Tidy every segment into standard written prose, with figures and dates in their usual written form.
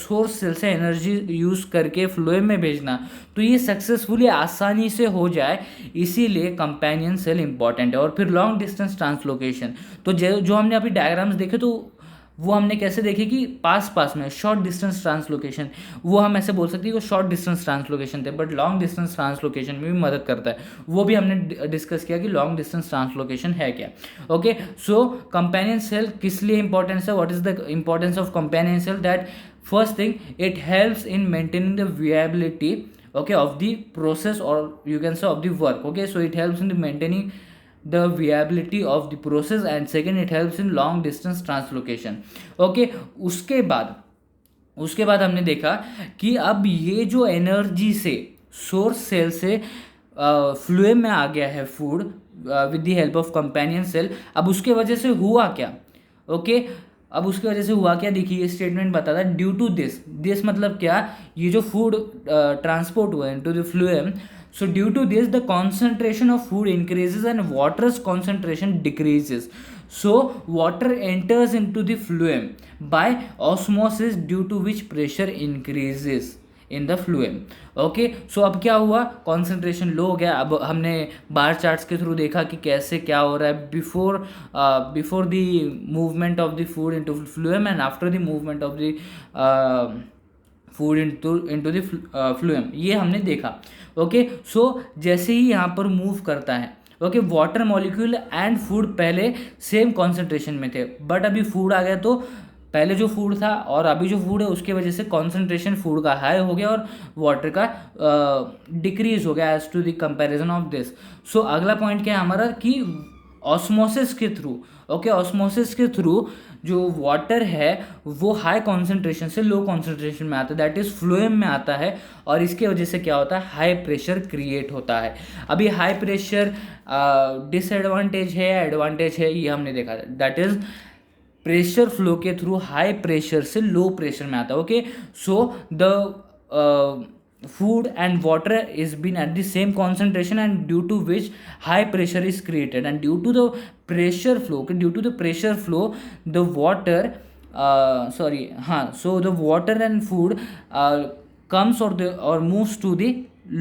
Source cell से energy use करके phloem में भेजना, तो ये सक्सेसफुली आसानी से हो जाए, इसीलिए कंपेनियन सेल इंपॉर्टेंट है। और फिर लॉन्ग डिस्टेंस ट्रांसलोकेशन, तो जो हमने अभी डायग्राम्स देखे तो वो हमने कैसे देखे कि पास पास में शॉर्ट डिस्टेंस ट्रांसलोकेशन, वो हम ऐसे बोल सकते हैं कि वो शॉर्ट डिस्टेंस ट्रांसलोकेशन थे, बट लॉन्ग डिस्टेंस ट्रांसलोकेशन में भी मदद करता है, वो भी हमने डिस्कस किया कि लॉन्ग डिस्टेंस ट्रांसलोकेशन है क्या। ओके, सो कंपेनियन सेल किस लिए इंपॉर्टेंस है, what is the importance of companion cell, that first thing it helps in maintaining the viability okay of the process, or you can say of the work. Okay, so it helps in the maintaining the viability of the process, and second it helps in long distance translocation. Okay, उसके बाद हमने देखा कि अब ये जो energy से source cell से फ्लूएम में आ गया है food with the help of companion cell, अब उसके वजह से हुआ क्या। ओके, अब उसकी वजह से हुआ क्या, देखिए ये स्टेटमेंट बताता है ड्यू टू दिस मतलब क्या, ये जो फूड ट्रांसपोर्ट हुआ into the phloem, so due to this the concentration of food increases and water's concentration decreases, so water enters into the phloem by osmosis due to which pressure increases in the phloem. Okay, so अब क्या हुआ, concentration लो हो गया। अब हमने बार charts के through देखा कि कैसे क्या हो रहा है before the movement of the food into phloem and after the movement of the food into the phloem, ये हमने देखा। ओके, सो जैसे ही यहाँ पर मूव करता है, okay, water molecule and food पहले सेम कॉन्सेंट्रेशन में थे, बट अभी फूड आ गया तो पहले जो फूड था और अभी जो फूड है उसके वजह से कॉन्सेंट्रेशन फूड का हाई हो गया और वाटर का डिक्रीज हो गया as to the comparison of this. So अगला पॉइंट क्या है हमारा कि ऑस्मोसिस के थ्रू, ओके, ऑस्मोसिस के थ्रू जो वाटर है वो हाई कॉन्सेंट्रेशन से लो कॉन्सेंट्रेशन में आता है, दैट इज फ्लोएम में आता है, और इसके वजह से क्या होता है, हाई प्रेशर क्रिएट होता है। अभी हाई प्रेशर डिसएडवांटेज है या एडवांटेज है, ये हमने देखा, दैट इज प्रेशर फ्लो के थ्रू हाई प्रेशर से लो प्रेशर में आता है। Okay, so the food and water is been at the same concentration and due to which high pressure is created, and due to the pressure flow, the water so the water and food comes or moves to the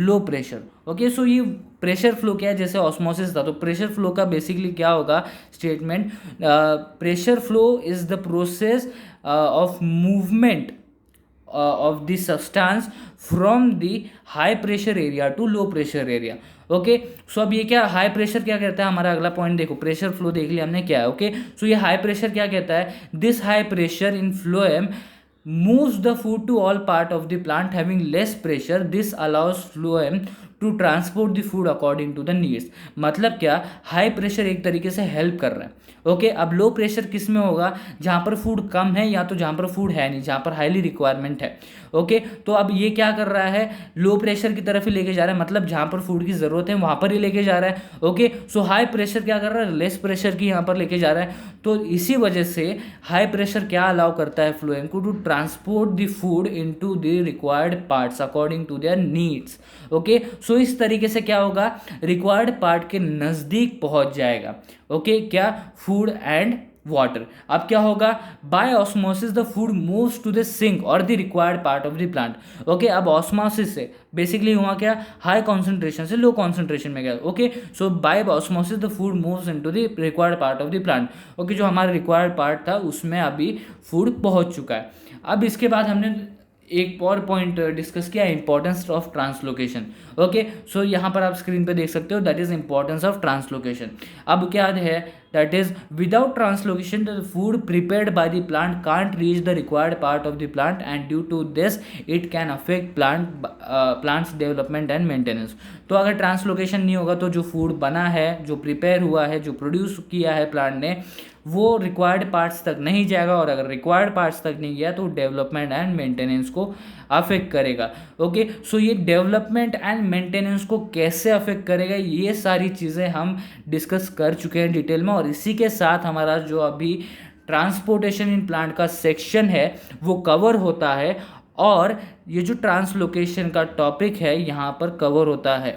low pressure. Okay, so ये pressure flow क्या है, जैसे osmosis था तो pressure flow का basically क्या होगा statement, pressure flow is the process of movement of the substance from the high pressure area to low pressure area. Okay, so अब ये क्या हाई प्रेशर क्या कहता है, हमारा अगला पॉइंट देखो, प्रेशर फ्लो देख लिया हमने क्या है। ओके, सो ये हाई प्रेशर क्या कहता है, this high pressure in phloem moves the food to all part of the plant having less pressure. This allows phloem to transport the food according to the needs. मतलब क्या, high pressure एक तरीके से help कर रहा है। Okay, अब low pressure किस में होगा, जहाँ पर फूड कम है या तो जहाँ पर फूड है नहीं, जहाँ पर हाईली रिक्वायरमेंट है। ओके, तो अब ये क्या कर रहा है, लो प्रेशर की तरफ ही लेके जा रहा है, मतलब जहाँ पर फूड की ज़रूरत है वहाँ पर ही लेके जा रहा है। ओके, सो हाई प्रेशर क्या कर रहा है, लेस प्रेशर की यहाँ पर लेके जा रहा है। तो इसी वजह से हाई प्रेशर क्या अलाउ करता है फ्लोएम को to transport the food into the required parts according to their needs. Okay, so इस तरीके से क्या होगा, रिक्वायर्ड पार्ट के नज़दीक पहुंच जाएगा। ओके, क्या, फूड एंड वाटर। अब क्या होगा, by osmosis the food moves to the sink और the required part of the plant. Okay, अब ऑस्मोसिस से बेसिकली हुआ क्या, हाई कॉन्सेंट्रेशन से लो कॉन्सेंट्रेशन में गया। Okay, so by osmosis the food moves into the required part of the plant. Okay, जो हमारा रिक्वायर्ड पार्ट था उसमें अभी फूड पहुंच चुका है। अब इसके बाद हमने एक और पॉइंट डिस्कस किया, importance of translocation. Okay, so यहाँ पर आप स्क्रीन पे देख सकते हो, that is importance of translocation. अब क्या है, that is without translocation the food prepared by the plant can't reach the required part of the plant and due to this it can affect plants development and maintenance. तो अगर translocation नहीं होगा तो जो food बना है, जो prepare हुआ है, जो प्रोड्यूस किया है प्लांट ने, वो रिक्वायर्ड पार्ट्स तक नहीं जाएगा, और अगर रिक्वायर्ड पार्ट्स तक नहीं गया तो डेवलपमेंट एंड मेंटेनेंस को अफेक्ट करेगा। ओके, सो ये डेवलपमेंट एंड मेंटेनेंस को कैसे अफेक्ट करेगा, ये सारी चीज़ें हम डिस्कस कर चुके हैं डिटेल में, और इसी के साथ हमारा जो अभी ट्रांसपोर्टेशन इन प्लांट का सेक्शन है वो कवर होता है, और ये जो ट्रांसलोकेशन का टॉपिक है यहाँ पर कवर होता है।